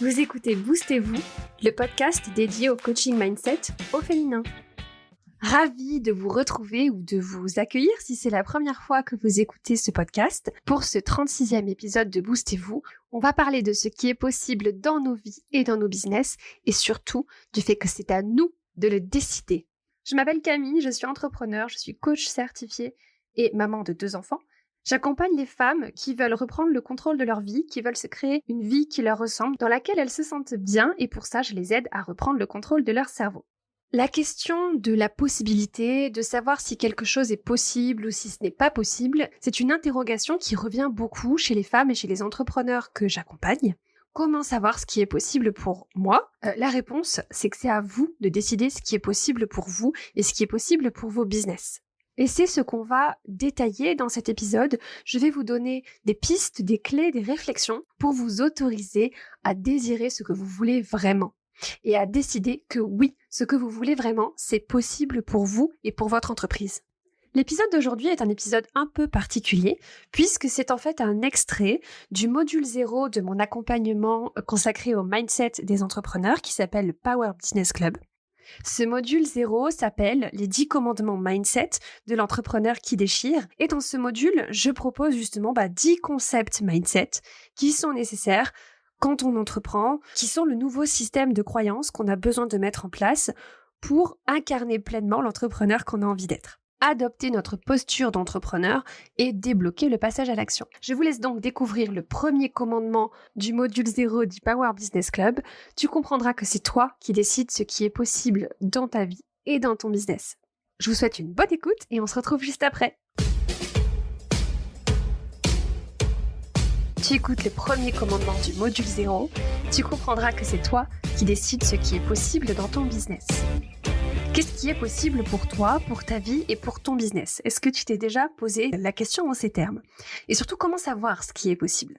Vous écoutez Boostez-vous, le podcast dédié au coaching mindset au féminin. Ravie de vous retrouver ou de vous accueillir si c'est la première fois que vous écoutez ce podcast. Pour ce 36e épisode de Boostez-vous, on va parler de ce qui est possible dans nos vies et dans nos business et surtout du fait que c'est à nous de le décider. Je m'appelle Camille, je suis entrepreneur, je suis coach certifiée et maman de 2 enfants. J'accompagne les femmes qui veulent reprendre le contrôle de leur vie, qui veulent se créer une vie qui leur ressemble, dans laquelle elles se sentent bien, et pour ça, je les aide à reprendre le contrôle de leur cerveau. La question de la possibilité, de savoir si quelque chose est possible ou si ce n'est pas possible, c'est une interrogation qui revient beaucoup chez les femmes et chez les entrepreneurs que j'accompagne. Comment savoir ce qui est possible pour moi ? La réponse, c'est que c'est à vous de décider ce qui est possible pour vous et ce qui est possible pour vos business. Et c'est ce qu'on va détailler dans cet épisode. Je vais vous donner des pistes, des clés, des réflexions pour vous autoriser à désirer ce que vous voulez vraiment. Et à décider que oui, ce que vous voulez vraiment, c'est possible pour vous et pour votre entreprise. L'épisode d'aujourd'hui est un épisode un peu particulier, puisque c'est en fait un extrait du module 0 de mon accompagnement consacré au mindset des entrepreneurs qui s'appelle le Power Business Club. Ce module 0 s'appelle les 10 commandements mindset de l'entrepreneur qui déchire. Et dans ce module, je propose justement 10 concepts mindset qui sont nécessaires quand on entreprend, qui sont le nouveau système de croyances qu'on a besoin de mettre en place pour incarner pleinement l'entrepreneur qu'on a envie d'être. Adopter notre posture d'entrepreneur et débloquer le passage à l'action. Je vous laisse donc découvrir le premier commandement du module 0 du Power Business Club. Tu comprendras que c'est toi qui décides ce qui est possible dans ta vie et dans ton business. Je vous souhaite une bonne écoute et on se retrouve juste après. Tu écoutes le premier commandement du module 0. Tu comprendras que c'est toi qui décides ce qui est possible dans ton business. Qu'est-ce qui est possible pour toi, pour ta vie et pour ton business ? Est-ce que tu t'es déjà posé la question en ces termes ? Et surtout, comment savoir ce qui est possible ?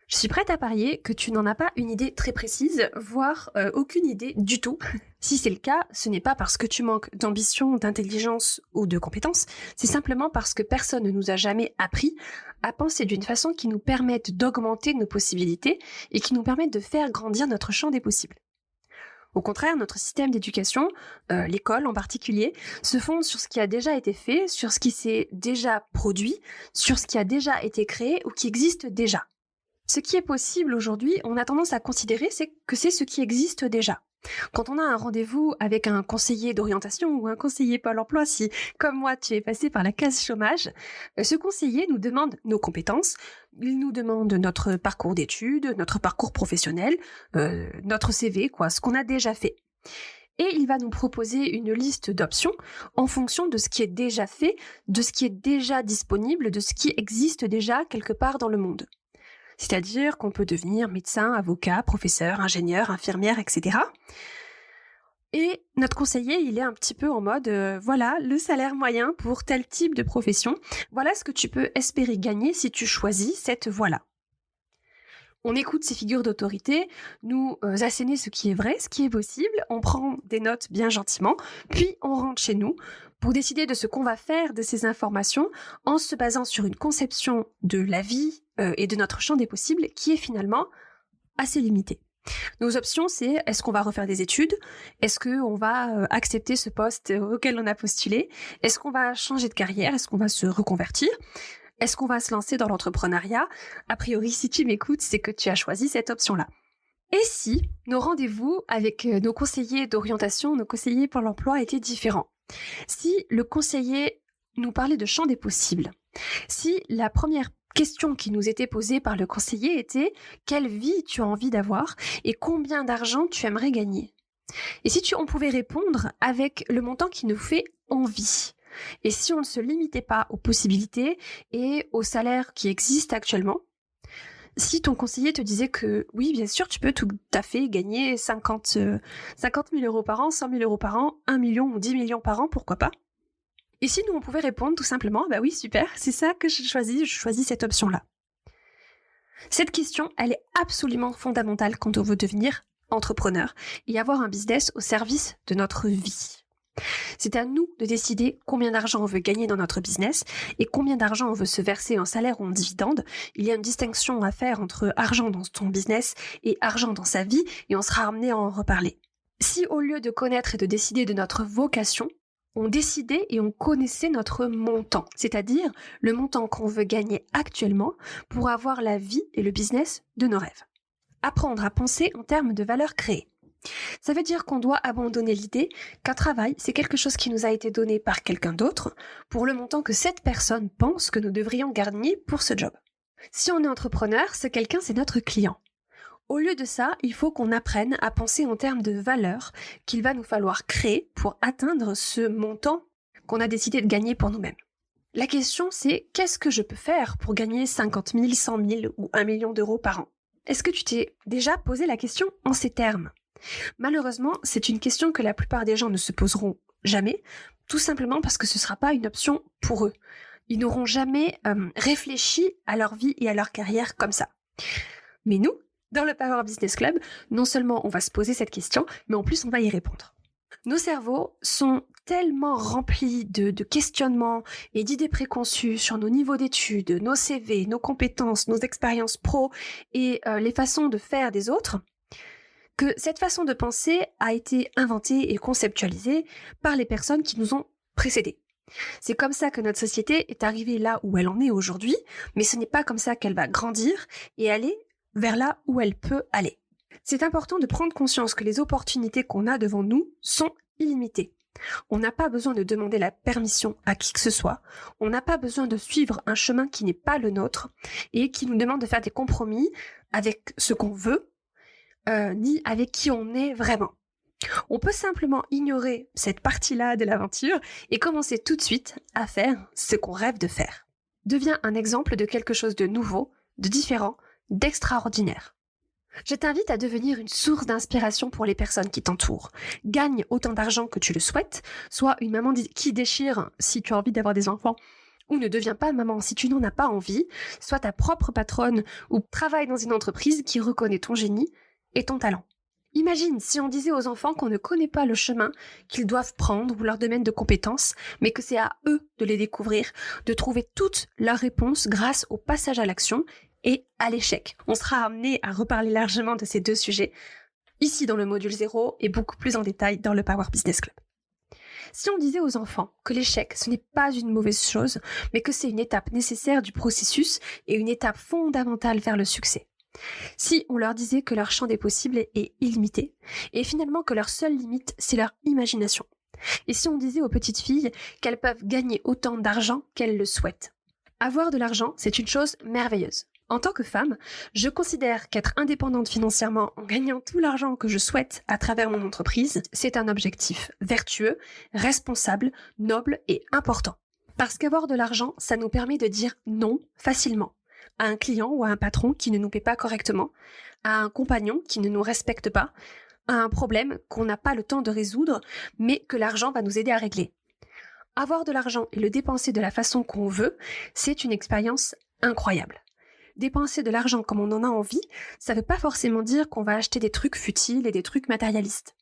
Je suis prête à parier que tu n'en as pas une idée très précise, voire aucune idée du tout. Si c'est le cas, ce n'est pas parce que tu manques d'ambition, d'intelligence ou de compétences, c'est simplement parce que personne ne nous a jamais appris à penser d'une façon qui nous permette d'augmenter nos possibilités et qui nous permette de faire grandir notre champ des possibles. Au contraire, notre système d'éducation, l'école en particulier, se fonde sur ce qui a déjà été fait, sur ce qui s'est déjà produit, sur ce qui a déjà été créé ou qui existe déjà. Ce qui est possible aujourd'hui, on a tendance à considérer que c'est ce qui existe déjà. Quand on a un rendez-vous avec un conseiller d'orientation ou un conseiller Pôle emploi, si, comme moi, tu es passé par la case chômage, ce conseiller nous demande nos compétences, il nous demande notre parcours d'études, notre parcours professionnel, notre CV, ce qu'on a déjà fait. Et il va nous proposer une liste d'options en fonction de ce qui est déjà fait, de ce qui est déjà disponible, de ce qui existe déjà quelque part dans le monde. C'est-à-dire qu'on peut devenir médecin, avocat, professeur, ingénieur, infirmière, etc. Et notre conseiller, il est un petit peu en mode, voilà le salaire moyen pour tel type de profession, voilà ce que tu peux espérer gagner si tu choisis cette voie-là. On écoute ces figures d'autorité, nous asséner ce qui est vrai, ce qui est possible, on prend des notes bien gentiment, puis on rentre chez nous pour décider de ce qu'on va faire de ces informations en se basant sur une conception de la vie et de notre champ des possibles qui est finalement assez limitée. Nos options, c'est est-ce qu'on va refaire des études ? Est-ce qu'on va accepter ce poste auquel on a postulé ? Est-ce qu'on va changer de carrière ? Est-ce qu'on va se reconvertir ? Est-ce qu'on va se lancer dans l'entrepreneuriat ? A priori, si tu m'écoutes, c'est que tu as choisi cette option-là. Et si nos rendez-vous avec nos conseillers d'orientation, nos conseillers Pôle emploi étaient différents ? Si le conseiller nous parlait de champ des possibles, si la première question qui nous était posée par le conseiller était « Quelle vie tu as envie d'avoir et combien d'argent tu aimerais gagner ?» Et si on pouvait répondre avec le montant qui nous fait envie. Et si on ne se limitait pas aux possibilités et aux salaires qui existent actuellement, si ton conseiller te disait que oui, bien sûr, tu peux tout à fait gagner 50 000 euros par an, 100 000 euros par an, 1 million ou 10 millions par an, pourquoi pas ? Et si nous, on pouvait répondre tout simplement, oui, super, c'est ça que je choisis cette option-là. Cette question, elle est absolument fondamentale quand on veut devenir entrepreneur et avoir un business au service de notre vie. C'est à nous de décider combien d'argent on veut gagner dans notre business et combien d'argent on veut se verser en salaire ou en dividende. Il y a une distinction à faire entre argent dans ton business et argent dans sa vie et on sera amené à en reparler. Si au lieu de connaître et de décider de notre vocation, on décidait et on connaissait notre montant, c'est-à-dire le montant qu'on veut gagner actuellement pour avoir la vie et le business de nos rêves. Apprendre à penser en termes de valeur créée. Ça veut dire qu'on doit abandonner l'idée qu'un travail, c'est quelque chose qui nous a été donné par quelqu'un d'autre pour le montant que cette personne pense que nous devrions gagner pour ce job. Si on est entrepreneur, ce quelqu'un, c'est notre client. Au lieu de ça, il faut qu'on apprenne à penser en termes de valeur qu'il va nous falloir créer pour atteindre ce montant qu'on a décidé de gagner pour nous-mêmes. La question, c'est qu'est-ce que je peux faire pour gagner 50 000, 100 000 ou 1 million d'euros par an ? Est-ce que tu t'es déjà posé la question en ces termes ? Malheureusement, c'est une question que la plupart des gens ne se poseront jamais, tout simplement parce que ce ne sera pas une option pour eux. Ils n'auront jamais réfléchi à leur vie et à leur carrière comme ça. Mais nous, dans le Power Business Club, non seulement on va se poser cette question, mais en plus on va y répondre. Nos cerveaux sont tellement remplis de questionnements et d'idées préconçues sur nos niveaux d'études, nos CV, nos compétences, nos expériences pro et les façons de faire des autres, que cette façon de penser a été inventée et conceptualisée par les personnes qui nous ont précédés. C'est comme ça que notre société est arrivée là où elle en est aujourd'hui, mais ce n'est pas comme ça qu'elle va grandir et aller vers là où elle peut aller. C'est important de prendre conscience que les opportunités qu'on a devant nous sont illimitées. On n'a pas besoin de demander la permission à qui que ce soit, on n'a pas besoin de suivre un chemin qui n'est pas le nôtre et qui nous demande de faire des compromis avec ce qu'on veut, ni avec qui on est vraiment. On peut simplement ignorer cette partie-là de l'aventure et commencer tout de suite à faire ce qu'on rêve de faire. Deviens un exemple de quelque chose de nouveau, de différent, d'extraordinaire. Je t'invite à devenir une source d'inspiration pour les personnes qui t'entourent. Gagne autant d'argent que tu le souhaites, sois une maman qui déchire si tu as envie d'avoir des enfants, ou ne deviens pas maman si tu n'en as pas envie, sois ta propre patronne ou travaille dans une entreprise qui reconnaît ton génie et ton talent. Imagine si on disait aux enfants qu'on ne connaît pas le chemin qu'ils doivent prendre ou leur domaine de compétences, mais que c'est à eux de les découvrir, de trouver toutes leurs réponses grâce au passage à l'action et à l'échec. On sera amené à reparler largement de ces deux sujets, ici dans le module 0 et beaucoup plus en détail dans le Power Business Club. Si on disait aux enfants que l'échec, ce n'est pas une mauvaise chose, mais que c'est une étape nécessaire du processus et une étape fondamentale vers le succès. Si on leur disait que leur champ des possibles est illimité, et finalement que leur seule limite, c'est leur imagination. Et si on disait aux petites filles qu'elles peuvent gagner autant d'argent qu'elles le souhaitent. Avoir de l'argent, c'est une chose merveilleuse. En tant que femme, je considère qu'être indépendante financièrement en gagnant tout l'argent que je souhaite à travers mon entreprise, c'est un objectif vertueux, responsable, noble et important. Parce qu'avoir de l'argent, ça nous permet de dire non facilement à un client ou à un patron qui ne nous paie pas correctement, à un compagnon qui ne nous respecte pas, à un problème qu'on n'a pas le temps de résoudre, mais que l'argent va nous aider à régler. Avoir de l'argent et le dépenser de la façon qu'on veut, c'est une expérience incroyable. Dépenser de l'argent comme on en a envie, ça ne veut pas forcément dire qu'on va acheter des trucs futiles et des trucs matérialistes.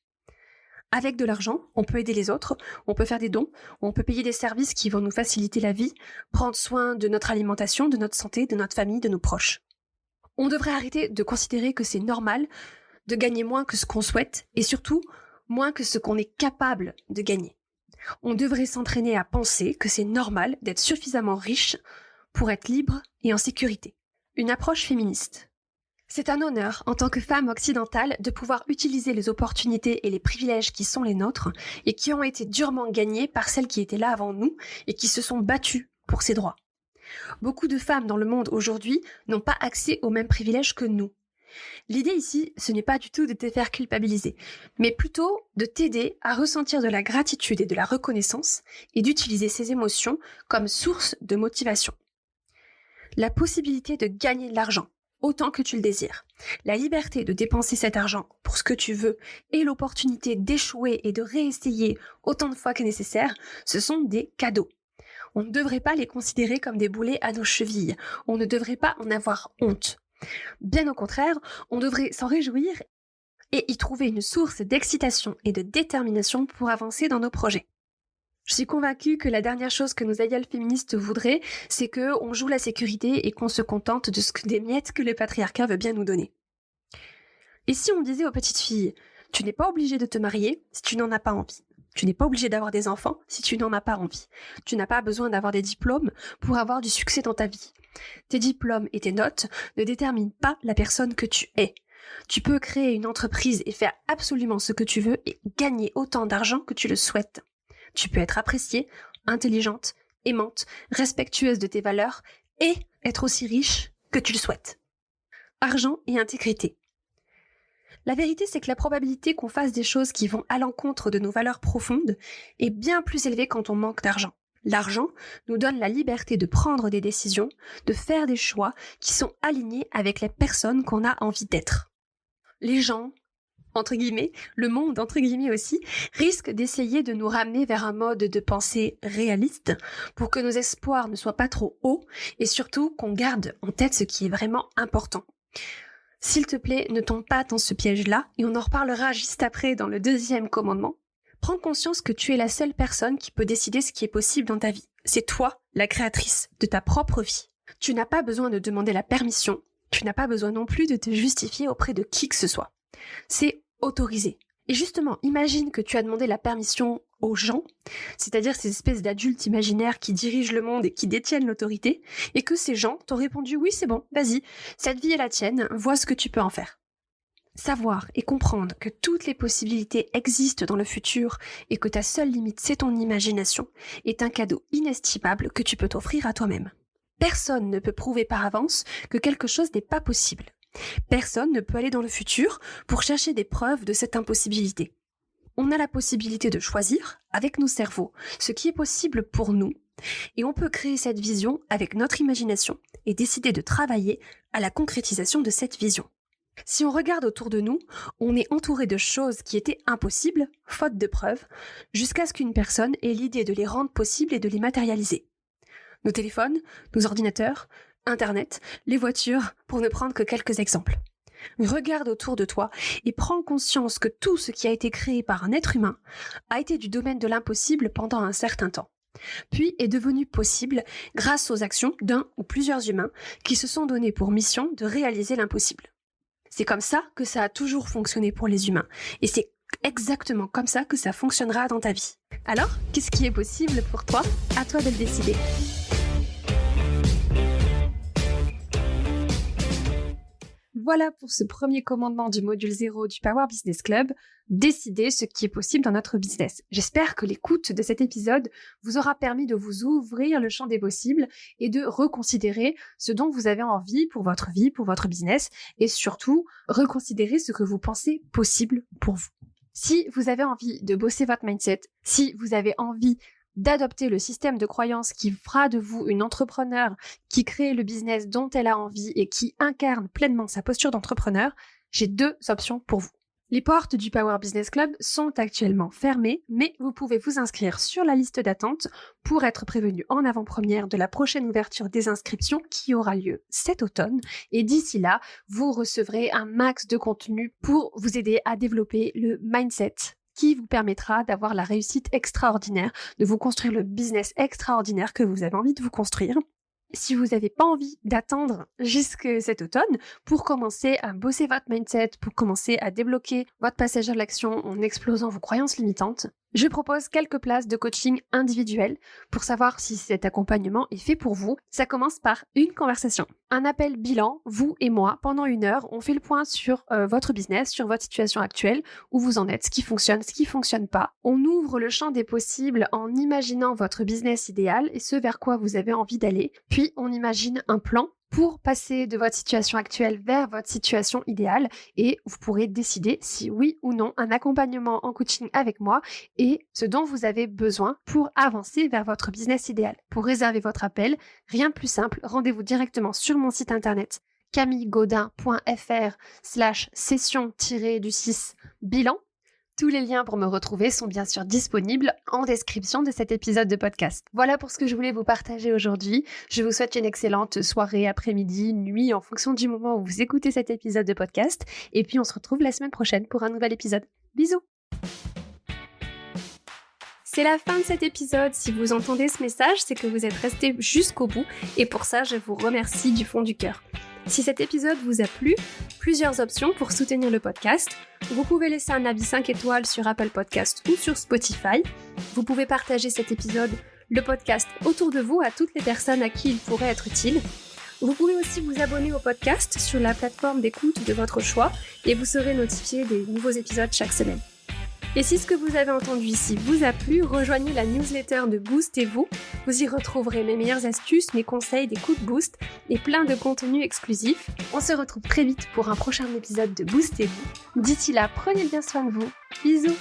Avec de l'argent, on peut aider les autres, on peut faire des dons, on peut payer des services qui vont nous faciliter la vie, prendre soin de notre alimentation, de notre santé, de notre famille, de nos proches. On devrait arrêter de considérer que c'est normal de gagner moins que ce qu'on souhaite et surtout moins que ce qu'on est capable de gagner. On devrait s'entraîner à penser que c'est normal d'être suffisamment riche pour être libre et en sécurité. Une approche féministe. C'est un honneur, en tant que femme occidentale, de pouvoir utiliser les opportunités et les privilèges qui sont les nôtres et qui ont été durement gagnés par celles qui étaient là avant nous et qui se sont battues pour ces droits. Beaucoup de femmes dans le monde aujourd'hui n'ont pas accès aux mêmes privilèges que nous. L'idée ici, ce n'est pas du tout de te faire culpabiliser, mais plutôt de t'aider à ressentir de la gratitude et de la reconnaissance et d'utiliser ces émotions comme source de motivation. La possibilité de gagner de l'argent, autant que tu le désires. La liberté de dépenser cet argent pour ce que tu veux et l'opportunité d'échouer et de réessayer autant de fois que nécessaire, ce sont des cadeaux. On ne devrait pas les considérer comme des boulets à nos chevilles. On ne devrait pas en avoir honte. Bien au contraire, on devrait s'en réjouir et y trouver une source d'excitation et de détermination pour avancer dans nos projets. Je suis convaincue que la dernière chose que nos aïeules féministes voudraient, c'est qu'on joue la sécurité et qu'on se contente des miettes que le patriarcat veut bien nous donner. Et si on disait aux petites filles, tu n'es pas obligée de te marier si tu n'en as pas envie. Tu n'es pas obligé d'avoir des enfants si tu n'en as pas envie. Tu n'as pas besoin d'avoir des diplômes pour avoir du succès dans ta vie. Tes diplômes et tes notes ne déterminent pas la personne que tu es. Tu peux créer une entreprise et faire absolument ce que tu veux et gagner autant d'argent que tu le souhaites. Tu peux être appréciée, intelligente, aimante, respectueuse de tes valeurs et être aussi riche que tu le souhaites. Argent et intégrité. La vérité, c'est que la probabilité qu'on fasse des choses qui vont à l'encontre de nos valeurs profondes est bien plus élevée quand on manque d'argent. L'argent nous donne la liberté de prendre des décisions, de faire des choix qui sont alignés avec les personnes qu'on a envie d'être. Les gens, entre guillemets, le monde, entre guillemets aussi, risque d'essayer de nous ramener vers un mode de pensée réaliste pour que nos espoirs ne soient pas trop hauts et surtout qu'on garde en tête ce qui est vraiment important. S'il te plaît, ne tombe pas dans ce piège-là et on en reparlera juste après dans le 2e commandement. Prends conscience que tu es la seule personne qui peut décider ce qui est possible dans ta vie. C'est toi, la créatrice de ta propre vie. Tu n'as pas besoin de demander la permission, tu n'as pas besoin non plus de te justifier auprès de qui que ce soit. C'est autorisé. Et justement, imagine que tu as demandé la permission aux gens, c'est-à-dire ces espèces d'adultes imaginaires qui dirigent le monde et qui détiennent l'autorité, et que ces gens t'ont répondu « Oui, c'est bon, vas-y, cette vie est la tienne, vois ce que tu peux en faire ». Savoir et comprendre que toutes les possibilités existent dans le futur et que ta seule limite c'est ton imagination est un cadeau inestimable que tu peux t'offrir à toi-même. Personne ne peut prouver par avance que quelque chose n'est pas possible. Personne ne peut aller dans le futur pour chercher des preuves de cette impossibilité. On a la possibilité de choisir, avec nos cerveaux, ce qui est possible pour nous, et on peut créer cette vision avec notre imagination et décider de travailler à la concrétisation de cette vision. Si on regarde autour de nous, on est entouré de choses qui étaient impossibles, faute de preuves, jusqu'à ce qu'une personne ait l'idée de les rendre possibles et de les matérialiser. Nos téléphones, nos ordinateurs, Internet, les voitures, pour ne prendre que quelques exemples. Regarde autour de toi et prends conscience que tout ce qui a été créé par un être humain a été du domaine de l'impossible pendant un certain temps, puis est devenu possible grâce aux actions d'un ou plusieurs humains qui se sont donnés pour mission de réaliser l'impossible. C'est comme ça que ça a toujours fonctionné pour les humains, et c'est exactement comme ça que ça fonctionnera dans ta vie. Alors, qu'est-ce qui est possible pour toi? À toi de le décider. Voilà pour ce premier commandement du module 0 du Power Business Club, décider ce qui est possible dans notre business. J'espère que l'écoute de cet épisode vous aura permis de vous ouvrir le champ des possibles et de reconsidérer ce dont vous avez envie pour votre vie, pour votre business, et surtout reconsidérer ce que vous pensez possible pour vous. Si vous avez envie de bosser votre mindset, si vous avez envie d'adopter le système de croyance qui fera de vous une entrepreneur qui crée le business dont elle a envie et qui incarne pleinement sa posture d'entrepreneur, j'ai 2 options pour vous. Les portes du Power Business Club sont actuellement fermées, mais vous pouvez vous inscrire sur la liste d'attente pour être prévenu en avant-première de la prochaine ouverture des inscriptions qui aura lieu cet automne. Et d'ici là, vous recevrez un max de contenu pour vous aider à développer le mindset qui vous permettra d'avoir la réussite extraordinaire, de vous construire le business extraordinaire que vous avez envie de vous construire. Si vous n'avez pas envie d'attendre jusque cet automne pour commencer à bosser votre mindset, pour commencer à débloquer votre passage à l'action en explosant vos croyances limitantes, je propose quelques places de coaching individuel pour savoir si cet accompagnement est fait pour vous. Ça commence par une conversation. Un appel bilan, vous et moi, pendant 1 heure, on fait le point sur votre business, sur votre situation actuelle, où vous en êtes, ce qui fonctionne pas. On ouvre le champ des possibles en imaginant votre business idéal et ce vers quoi vous avez envie d'aller. Puis on imagine un plan pour passer de votre situation actuelle vers votre situation idéale et vous pourrez décider si oui ou non un accompagnement en coaching avec moi est ce dont vous avez besoin pour avancer vers votre business idéal. Pour réserver votre appel, rien de plus simple, rendez-vous directement sur mon site internet camillegaudin.fr/session-bilan. Tous les liens pour me retrouver sont bien sûr disponibles en description de cet épisode de podcast. Voilà pour ce que je voulais vous partager aujourd'hui. Je vous souhaite une excellente soirée, après-midi, nuit, en fonction du moment où vous écoutez cet épisode de podcast. Et puis on se retrouve la semaine prochaine pour un nouvel épisode. Bisous! C'est la fin de cet épisode. Si vous entendez ce message, c'est que vous êtes resté jusqu'au bout. Et pour ça, je vous remercie du fond du cœur. Si cet épisode vous a plu, plusieurs options pour soutenir le podcast. Vous pouvez laisser un avis 5 étoiles sur Apple Podcast ou sur Spotify. Vous pouvez partager cet épisode, le podcast, autour de vous à toutes les personnes à qui il pourrait être utile. Vous pouvez aussi vous abonner au podcast sur la plateforme d'écoute de votre choix et vous serez notifié des nouveaux épisodes chaque semaine. Et si ce que vous avez entendu ici vous a plu, rejoignez la newsletter de Boostez-vous. Vous y retrouverez mes meilleures astuces, mes conseils, des coups de boost et plein de contenus exclusifs. On se retrouve très vite pour un prochain épisode de Boostez-vous. D'ici là, prenez bien soin de vous. Bisous!